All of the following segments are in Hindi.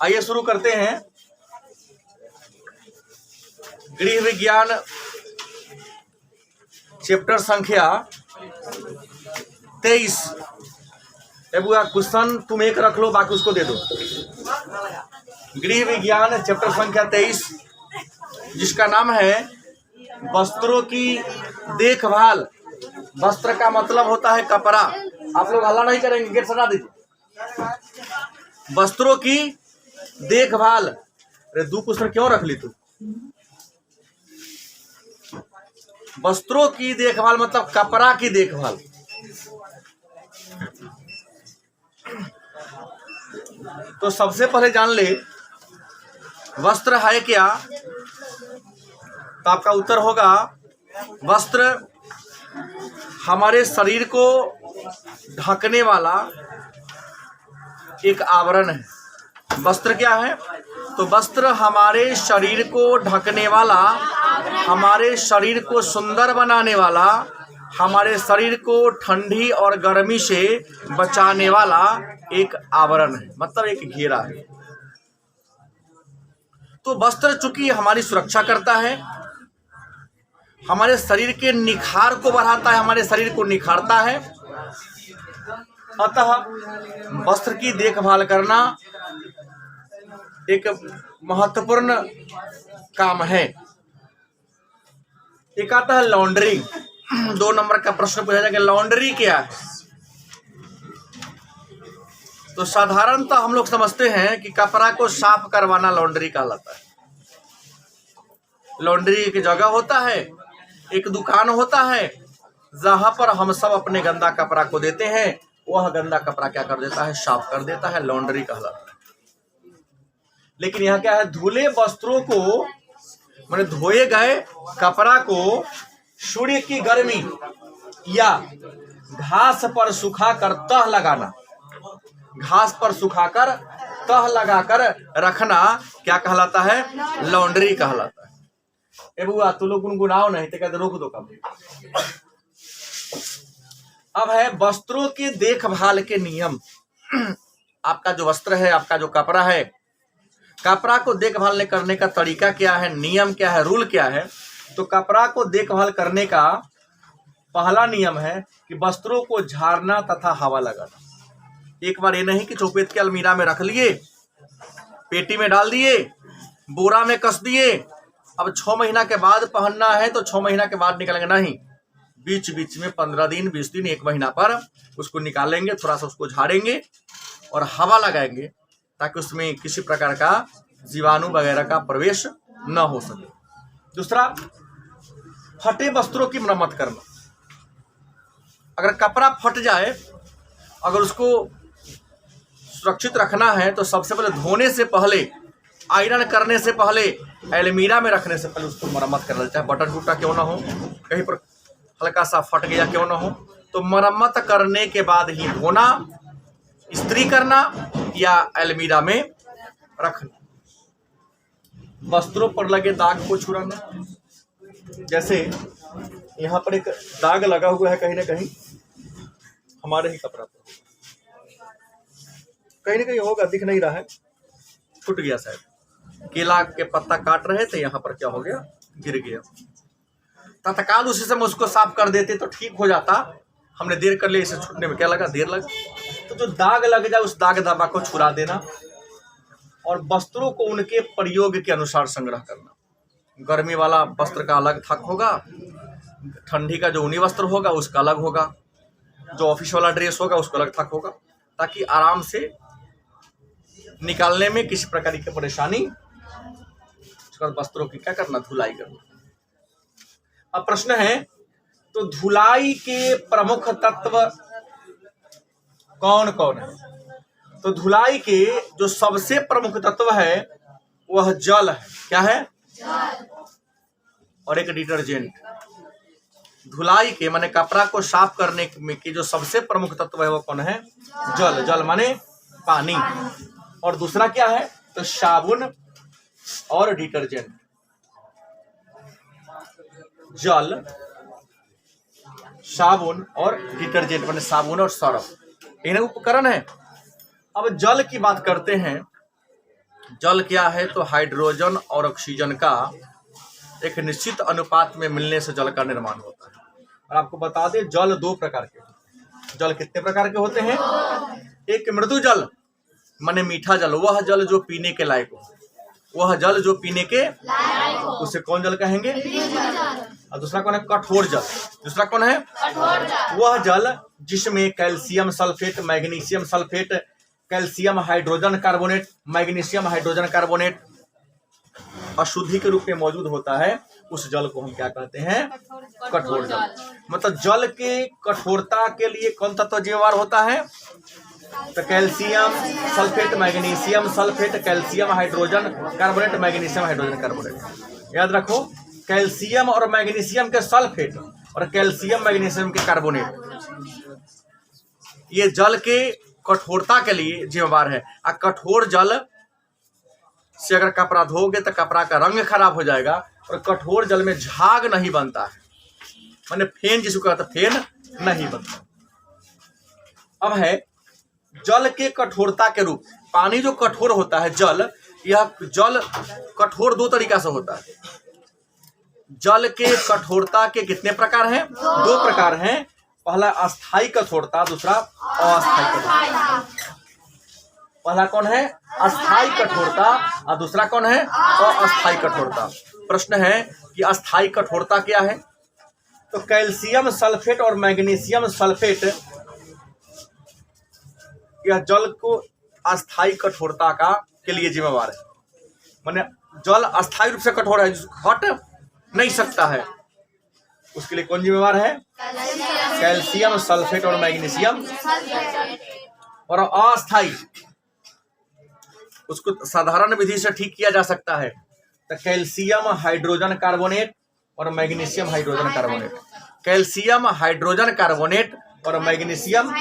आइए शुरू करते हैं। गृह विज्ञान चैप्टर संख्या 23। बुआ क्वेश्चन तुम एक रख लो, बाकी उसको दे दो। गृह विज्ञान चैप्टर संख्या 23, जिसका नाम है वस्त्रों की देखभाल। वस्त्र का मतलब होता है कपड़ा। आप लोग हल्ला नहीं करेंगे, गेट सटा दीजिए। वस्त्रों की देखभाल। अरे दो क्वेश्चन क्यों रख ली तू? वस्त्रों की देखभाल मतलब कपड़ा की देखभाल। तो सबसे पहले जान ले वस्त्र है क्या। तो आपका उत्तर होगा वस्त्र हमारे शरीर को ढकने वाला एक आवरण है। वस्त्र क्या है? तो वस्त्र हमारे शरीर को ढकने वाला, हमारे शरीर को सुंदर बनाने वाला, हमारे शरीर को ठंडी और गर्मी से बचाने वाला एक आवरण है, मतलब एक घेरा है। तो वस्त्र चूंकि हमारी सुरक्षा करता है, हमारे शरीर के निखार को बढ़ाता है, हमारे शरीर को निखारता है, अतः वस्त्र की देखभाल करना एक महत्वपूर्ण काम है। एक आता है लॉन्ड्री। 2 नंबर का प्रश्न पूछा जाएगा, लॉन्ड्री क्या है? तो साधारणतः हम लोग समझते हैं कि कपड़ा को साफ करवाना लॉन्ड्री कहलाता है। लॉन्ड्री एक जगह होता है, एक दुकान होता है, जहां पर हम सब अपने गंदा कपड़ा को देते हैं। वह गंदा कपड़ा क्या कर देता है? साफ कर देता है, लॉन्ड्री कहलाता है। लेकिन यहाँ क्या है? धुले वस्त्रों को, माने धोए गए कपड़ा को सूर्य की गर्मी या घास पर सुखाकर तह लगाना, घास पर सुखाकर तह लगाकर रखना क्या कहलाता है? लॉन्ड्री कहलाता है। ए बुआ तू लोग गुनगुनाओ नहीं तो कहते रोक दो काम। अब है वस्त्रों की देखभाल के नियम। आपका जो वस्त्र है, आपका जो कपड़ा है, कपड़ा को देखभाल करने का तरीका क्या है, नियम क्या है, रूल क्या है? तो कपड़ा को देखभाल करने का पहला नियम है कि वस्त्रों को झाड़ना तथा हवा लगाना। एक बार ये नहीं कि चौपेट के अलमीरा में रख लिए, पेटी में डाल दिए, बोरा में कस दिए, अब 6 महीना के बाद पहनना है तो 6 महीना के बाद निकालेंगे। नहीं, बीच बीच में 15 दिन, 20 दिन, 1 महीना पर उसको निकालेंगे, थोड़ा सा उसको झाड़ेंगे और हवा लगाएंगे ताकि उसमें किसी प्रकार का जीवाणु वगैरह का प्रवेश न हो सके। दूसरा, फटे वस्त्रों की मरम्मत करना। अगर कपड़ा फट जाए, अगर उसको सुरक्षित रखना है तो सबसे पहले धोने से पहले, आयरन करने से पहले, अलमीरा में रखने से पहले उसको मरम्मत करना। चाहे बटन टूटा क्यों ना हो, कहीं पर हल्का सा फट गया क्यों ना हो, तो मरम्मत करने के बाद ही धोना, इस्त्री करना या अलमीरा में रखना। वस्त्रों पर लगे दाग को छुड़ाना। जैसे यहाँ पर एक दाग लगा हुआ है कहीं ना कहीं, हमारे ही कपड़ा पर कहीं ना कहीं होगा, दिख नहीं रहा है, फुट गया शायद। केला के पत्ता काट रहे थे, यहाँ पर क्या हो गया? गिर गया। तत्काल उसी समय उसको साफ कर देते तो ठीक हो जाता। हमने देर कर लिया, इसे छूटने में क्या लगा? देर लगा। तो जो दाग लग जाए उस दाग धब्बा को छुड़ा देना और वस्त्रों को उनके प्रयोग के अनुसार संग्रह करना। गर्मी वाला वस्त्र का अलग थक होगा, ठंडी का जो ऊनी वस्त्र होगा उसका अलग होगा, जो ऑफिस वाला ड्रेस होगा उसका अलग थक होगा, ताकि आराम से निकालने में किसी प्रकार की परेशानी। वस्त्रों की क्या करना? धुलाई करना। अब प्रश्न है, तो धुलाई के प्रमुख तत्व कौन कौन है? तो धुलाई के जो सबसे प्रमुख तत्व है वह जल है। क्या है? जल। और एक डिटर्जेंट। धुलाई के माने कपड़ा को साफ करने में की जो सबसे प्रमुख तत्व है वो कौन है? जल। जल माने पानी। और दूसरा क्या है? तो साबुन और डिटर्जेंट। जल, साबुन और डिटर्जेंट माने साबुन और सर्फ, इन्हें उपकरण है। अब जल की बात करते हैं। जल क्या है? तो हाइड्रोजन और ऑक्सीजन का एक निश्चित अनुपात में मिलने से जल का निर्माण होता है। और आपको बता दें, जल दो प्रकार के होते हैं। जल कितने प्रकार के होते हैं? एक मृदु जल माने मीठा जल, वह जल जो पीने के लायक हो, वह जल जो पीने के उसे कौन जल कहेंगे? और दूसरा कौन है? कठोर जल। दूसरा कौन है? वह जल जिसमें calcium sulphate, magnesium sulphate, calcium hydrogen carbonate, magnesium hydrogen carbonate अशुद्धि के रूप में मौजूद होता है, उस जल को हम क्या कहते हैं? कठोर जल। मतलब जल के कठोरता के लिए कौन तत्व जिम्मेवार होता है? तो calcium sulphate, magnesium sulphate, calcium hydrogen carbonate, magnesium hydrogen carbonate. याद रखो, कैल्शियम और मैग्नीशियम के सल्फेट और कैल्शियम मैग्नीशियम के कार्बोनेट, ये जल के कठोरता के लिए जिम्मेवार है। और कठोर जल से अगर कपड़ा धोगे तो कपड़ा का रंग खराब हो जाएगा, और कठोर जल में झाग नहीं बनता है, माने फेन जिसको कहते हैं, फेन नहीं बनता। अब है जल के कठोरता के रूप। पानी जो कठोर होता है जल, यह जल कठोर दो तरीका से होता है। जल के कठोरता के कितने प्रकार हैं? दो प्रकार हैं। पहला अस्थाई कठोरता, दूसरा अस्थाई कठोरता। पहला कौन है? अस्थाई कठोरता, और दूसरा कौन है? अस्थाई कठोरता। प्रश्न है कि अस्थाई कठोरता क्या है? तो कैल्शियम सल्फेट और मैग्नीशियम सल्फेट यह जल को अस्थाई कठोरता का के लिए जिम्मेवार है। माने जल अस्थाई रूप से कठोर है, हट नहीं सकता है, उसके लिए कौन जिम्मेवार है? कैल्शियम सल्फेट और मैग्नीशियम। और अस्थाई, उसको साधारण विधि से ठीक किया जा सकता है, तो कैल्शियम हाइड्रोजन कार्बोनेट और magnesium hydrogen carbonate. Calcium hydrogen carbonate और मैग्नीशियम,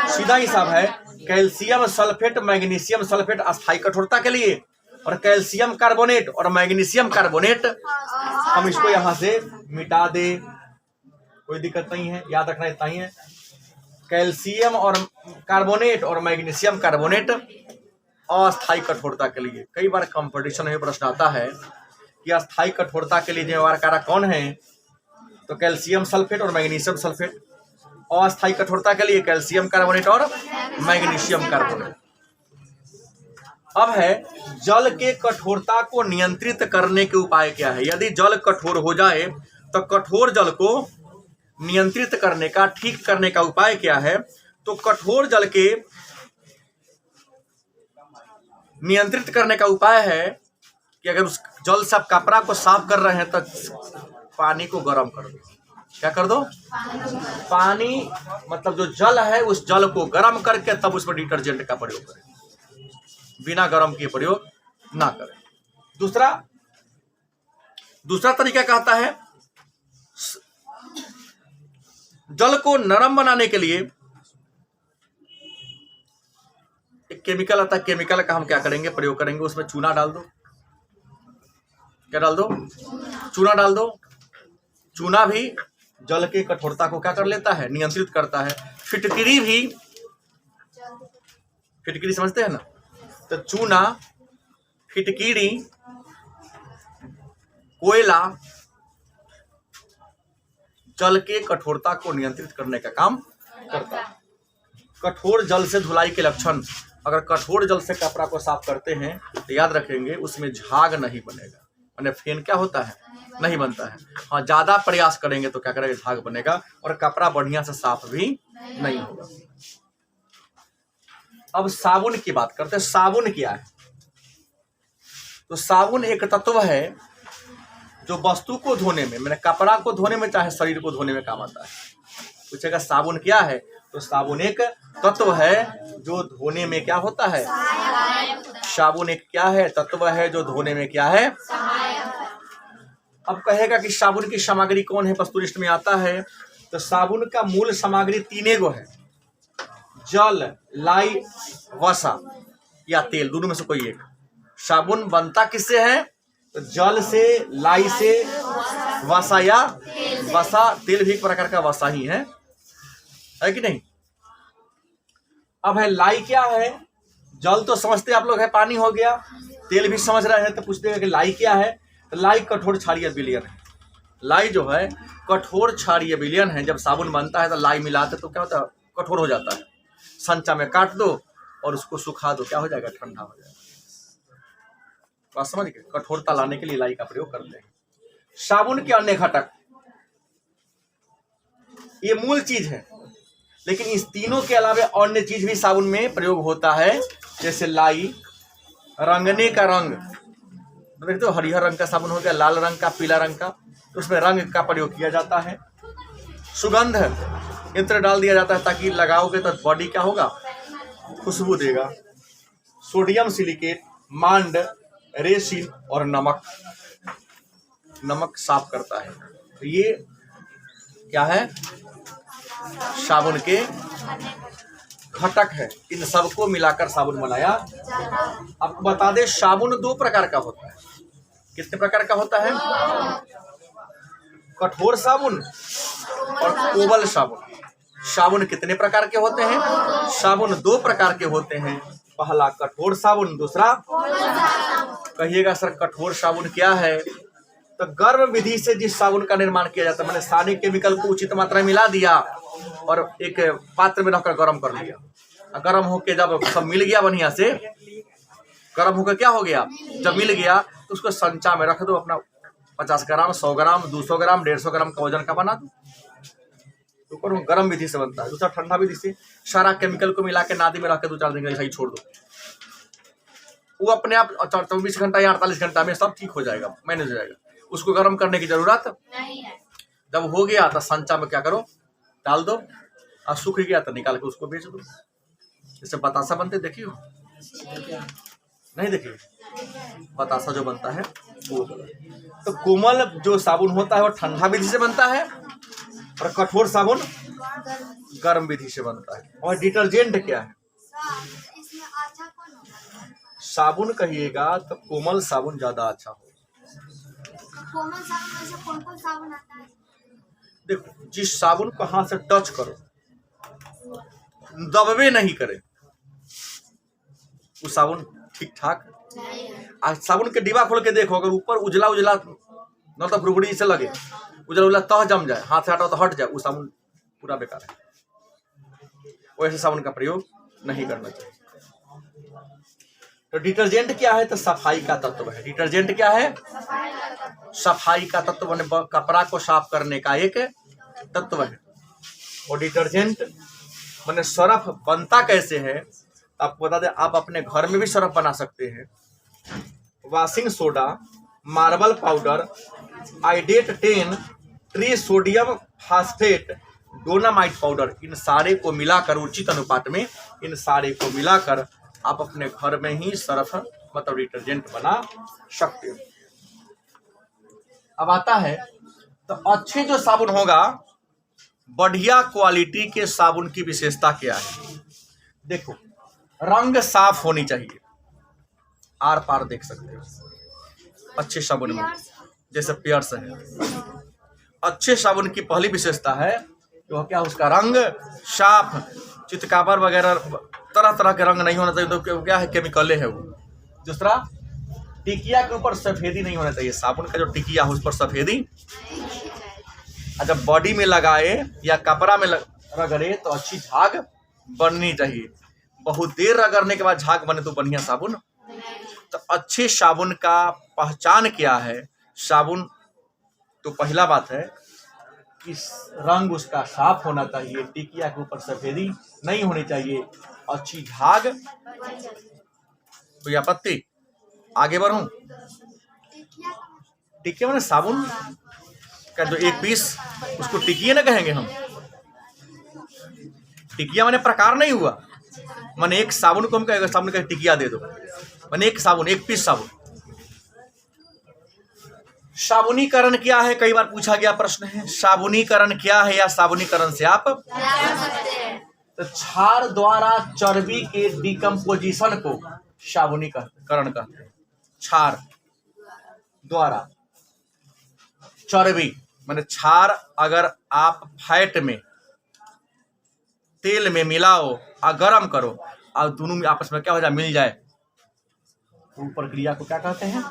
सीधा हिसाब है, कैल्शियम सल्फेट मैग्नीशियम सल्फेट अस्थाई कठोरता के लिए, और कैल्शियम कार्बोनेट और मैग्नीशियम कार्बोनेट, हम इसको यहाँ से मिटा दे, कोई दिक्कत नहीं है, याद रखना इतना ही है। कैल्शियम और कार्बोनेट और मैग्नीशियम कार्बोनेट अस्थाई कठोरता के लिए। कई बार कंपटीशन में प्रश्न आता है कि अस्थाई कठोरता के लिए जिम्मेवार कारक कौन है? तो कैल्शियम सल्फेट और मैग्नीशियम सल्फेट। अस्थाई कठोरता के लिए कैल्शियम कार्बोनेट और मैग्नीशियम कार्बोनेट। अब है जल के कठोरता को नियंत्रित करने के उपाय क्या है? यदि जल कठोर हो जाए तो कठोर जल को नियंत्रित करने का, ठीक करने का उपाय क्या है? तो कठोर जल के नियंत्रित करने का उपाय है कि अगर उस जल से आप कपड़ा को साफ कर रहे हैं तो पानी को गर्म कर दो। क्या कर दो? पानी, मतलब जो जल है उस जल को गर्म करके तब उस पर डिटर्जेंट का प्रयोग करें, बिना गर्म किए प्रयोग ना करें। दूसरा तरीका कहता है, जल को नरम बनाने के लिए एक केमिकल आता है, केमिकल का हम क्या करेंगे? प्रयोग करेंगे। उसमें चूना डाल दो। क्या डाल दो? चूना डाल दो। चूना भी जल के कठोरता को क्या कर लेता है? नियंत्रित करता है। फिटकरी भी, फिटकरी समझते हैं ना? तो चूना, फिटकरी, कोयला जल के कठोरता को नियंत्रित करने का काम करता है। कठोर जल से धुलाई के लक्षण, अगर कठोर जल से कपड़ा को साफ करते हैं तो याद रखेंगे उसमें झाग नहीं बनेगा, माने फेन क्या होता है? नहीं बनता है। हाँ, ज्यादा प्रयास करेंगे तो क्या करेगा? झाग बनेगा और कपड़ा बढ़िया से साफ भी नहीं होगा। अब साबुन की बात करते हैं। साबुन क्या है? तो साबुन एक तत्व है जो वस्तु को धोने में, मैंने कपड़ा को धोने में चाहे शरीर को धोने में काम आता है। पूछेगा साबुन क्या है? तो साबुन एक तत्व है जो धोने में क्या होता है? साबुन एक क्या है? तत्व है जो धोने में क्या है? अब कहेगा कि साबुन की सामग्री कौन है? वस्तुनिष्ठ में आता है। तो साबुन का मूल सामग्री 3 गो है, जल, लाई, वसा या तेल, दोनों में से कोई एक। साबुन बनता किससे है? तो जल से, लाई से, वसा या वसा, तेल भी एक प्रकार का वसा ही है कि नहीं? अब है लाई क्या है? जल तो समझते आप लोग है, पानी हो गया। तेल भी समझ रहे हैं, तो पूछते हैं कि लाई क्या है। तो लाई कठोर क्षारीय विलयन है। लाई जो है कठोर क्षारीय विलयन है। जब साबुन बनता है तो लाई मिलाते तो क्या होता है, कठोर हो जाता है। संचा में काट दो और उसको सुखा दो, क्या हो जाएगा, ठंडा हो जाएगा। बात समझ गए? कठोरता लाने के लिए लाई का प्रयोग करते हैं। साबुन के अन्य घटक, ये मूल चीज है, लेकिन इस तीनों के अलावा अन्य चीज भी साबुन में प्रयोग होता है। जैसे लाई, रंगने का रंग, देखते हो हरिहर रंग का साबुन हो गया, लाल रंग का, पीला रंग का, तो उसमें रंग का प्रयोग किया जाता है। सुगंध यंत्र डाल दिया जाता है ताकि लगाओगे तो बॉडी क्या होगा, खुशबू देगा। सोडियम सिलिकेट, मांड, रेसिन और नमक, नमक साफ करता है। तो ये क्या है, साबुन के घटक है। इन सबको मिलाकर साबुन बनाया। आपको बता दें, साबुन दो प्रकार का होता है। कितने प्रकार का होता है? कठोर साबुन और कोमल साबुन। साबुन कितने प्रकार के होते हैं? साबुन दो प्रकार के होते हैं। पहला कठोर साबुन, दूसरा, कहिएगा सर कठोर साबुन क्या है? तो गर्म विधि से जिस साबुन का निर्माण किया जाता है, मैंने सारे केमिकल को उचित मात्रा में मिला दिया और एक पात्र में रखकर गर्म कर लिया। गर्म होके जब सब मिल गया बढ़िया से, गर्म होकर क्या हो गया, जब मिल गया तो उसको संचा में रख दो। अपना 50 ग्राम, 100 ग्राम, 200 ग्राम, 150 ग्राम का वजन का बना दो। तो गर्म विधि से बनता है। दूसरा ठंडा विधि से, सारा केमिकल को मिला के नादी में रख के 2-4 दिन ऐसा ही छोड़ दो। वो अपने आप 24 घंटा या 48 घंटा में सब ठीक हो जाएगा, मैनेज हो जाएगा। उसको गर्म करने की जरूरत नहीं है। जब हो गया तो संचा में क्या करो, डाल दो, और सूख गया तो निकाल के उसको बेच दो। जैसे बतासा बनते देखियो, नहीं देखिए बतासा जो बनता है वो। तो कोमल जो साबुन होता है वो ठंडा विधि से बनता है और कठोर साबुन गर्म विधि से बनता है। और डिटर्जेंट क्या है? साबुन कहिएगा तो कोमल साबुन ज्यादा अच्छा हो। कोमल साबुन में से कौन-कौन साबुन आता है? देखो, जिस साबुन को हाथ से टच करो, दबे नहीं करे, वो साबुन ठीक ठाक। आज साबुन के डिब्बा खोल के देखो, अगर ऊपर उजला उजला मतलब रुगड़ी से लगे, उजला उजला तह जम जाए, हाथ से हटाओ तो हट जाए, वो साबुन पूरा बेकार है। वैसे साबुन का प्रयोग नहीं करना चाहिए। तो डिटर्जेंट क्या है? तो सफाई का तत्व है। डिटर्जेंट क्या है? सफाई का तत्व, बने कपड़ा को साफ करने का एक तत्व है। और डिटर्जेंट माने सर्फ बनता कैसे है? आपको बता दें, आप अपने घर में भी सर्फ बना सकते हैं। वॉशिंग सोडा, मार्बल पाउडर, आइडेट 10, ट्री सोडियम फास्फेट, डोनामाइट पाउडर, इन सारे को मिलाकर उचित अनुपात में, इन सारे को मिलाकर आप अपने घर में ही सर्फ मतलब डिटर्जेंट बना सकते हो। अब आता है तो अच्छे जो साबुन होगा, बढ़िया क्वालिटी के साबुन की विशेषता क्या है? देखो, रंग साफ होनी चाहिए, आर पार देख सकते हो अच्छे साबुन में। जैसे पियर्स है, अच्छे साबुन की पहली विशेषता है तो क्या, उसका रंग साफ, चितकाबर वगैरह तरह तरह के रंग नहीं होना चाहिए, तो क्या है, केमिकल है वो। दूसरा, टिकिया के ऊपर सफेदी नहीं होना चाहिए। साबुन का जो टिकिया है उस पर सफेदी, जब बॉडी में लगाए या कपड़ा में रगड़े तो अच्छी झाग बननी चाहिए। बहुत देर रगड़ने के बाद झाग बने तो बढ़िया साबुन। तो अच्छे साबुन का पहचान क्या है? साबुन तो पहला बात है कि रंग उसका साफ होना चाहिए, टिकिया के ऊपर सफेदी नहीं होनी चाहिए, अच्छी झाग। कोई आपत्ति? आगे बढ़ूं? टिकिया मैंने साबुन का जो एक पीस, उसको टिकिया ना कहेंगे हम। टिकिया मैंने प्रकार नहीं हुआ, मैंने एक साबुन को हम कहेंगे, साबुन का टिकिया दे दो, मैंने एक साबुन, एक पीस साबुन। साबुनीकरण क्या है? कई बार पूछा गया प्रश्न है, साबुनीकरण क्या है या साबुनीकरण से आप तो क्षार द्वारा चर्बी के डिकम्पोजिशन को साबुनीकरण कहते हैं। क्षार द्वारा चर्बी माने क्षार, अगर आप फैट में, तेल में मिलाओ और गर्म करो और दोनों में आपस में क्या हो जाए, मिल जाए, तो प्रक्रिया को क्या कहते हैं,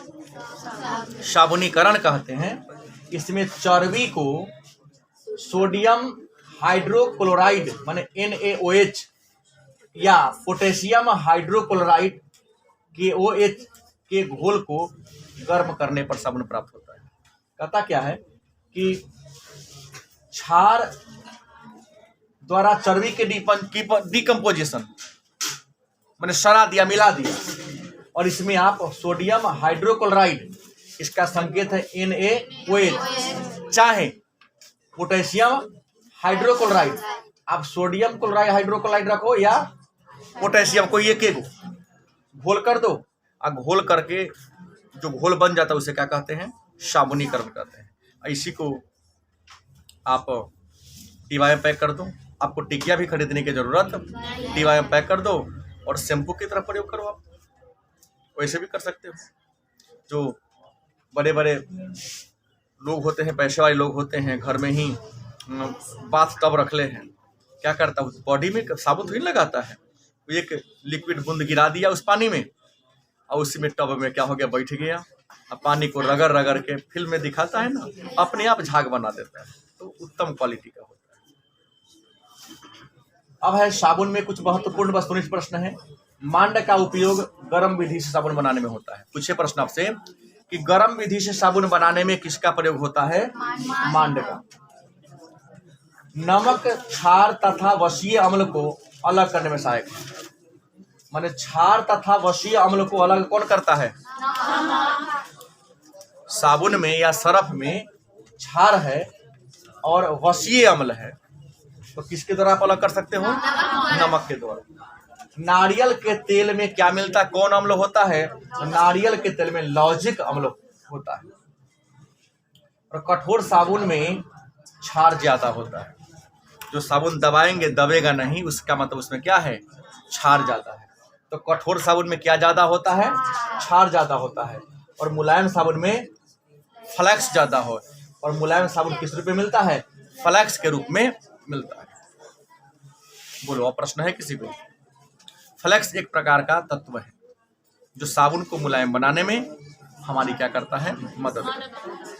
साबुनीकरण कहते हैं। इसमें चर्बी को सोडियम हाइड्रोक्लोराइड माने NaOH या पोटेशियम हाइड्रोक्लोराइड KOH के घोल को गर्म करने पर साबुन प्राप्त होता है। कहता क्या है कि क्षार द्वारा चर्बी के डिकम्पोजिशन मैंने सड़ा दिया, मिला दिया, और इसमें आप सोडियम हाइड्रोक्लोराइड, इसका संकेत है NaOH, चाहे पोटेशियम हाइड्रोक्लोराइड, आप सोडियम क्लोराइड हाइड्रोक्लोराइड रखो या पोटेशियम को एक एक घोल कर दो, और घोल करके जो घोल बन जाता है उसे क्या कहते हैं, साबुनीकरण कहते हैं। इसी को आप टीवा में पैक कर दो, आपको टिकिया भी खरीदने की जरूरत, टीवा में पैक कर दो और शैम्पू की तरह प्रयोग करो। आप वैसे भी कर सकते हो। जो बड़े बड़े लोग होते हैं, पैसे वाले लोग होते हैं, घर में ही बाथ टब रख ले हैं, क्या करता है, बॉडी में साबुन थोड़ी लगाता है, एक लिक्विड बूंद गिरा दिया उस पानी में, और उसी में टब में क्या हो गया, बैठ गया, अब पानी को रगड़ रगड़ के फिल्म में दिखाता है ना, अपने आप झाग बना देता है, तो उत्तम क्वालिटी का होता है। अब है साबुन में कुछ महत्वपूर्ण वस्तुनिष्ठ प्रश्न है। मांड का उपयोग गर्म विधि से साबुन बनाने में होता है। पूछे प्रश्न आपसे कि गर्म विधि से साबुन बनाने में किसका प्रयोग होता है, मांड का। नमक, क्षार तथा वसीय अम्ल को अलग करने में सहायक है। माने क्षार तथा वसीय अम्ल को अलग कौन करता है, साबुन में या सरफ में क्षार है और वसीय अम्ल है, तो किसके द्वारा आप अलग कर सकते हो, नमक के द्वारा। नारियल के तेल में क्या मिलता है, कौन अम्ल होता है, नारियल के तेल में लॉजिक अम्ल होता है। और कठोर साबुन में क्षार ज्यादा होता है। जो साबुन दबाएंगे दबेगा नहीं, उसका मतलब उसमें क्या है, क्षार ज्यादा है। तो कठोर साबुन में क्या ज्यादा होता है, क्षार ज्यादा होता है। और मुलायम साबुन में फ्लैक्स ज्यादा हो। और मुलायम साबुन किस रूप में मिलता है, फ्लैक्स के रूप में मिलता है। बोलो, और प्रश्न है किसी को। फ्लैक्स एक प्रकार का तत्व है जो साबुन को मुलायम बनाने में हमारी क्या करता है, मदद करता है।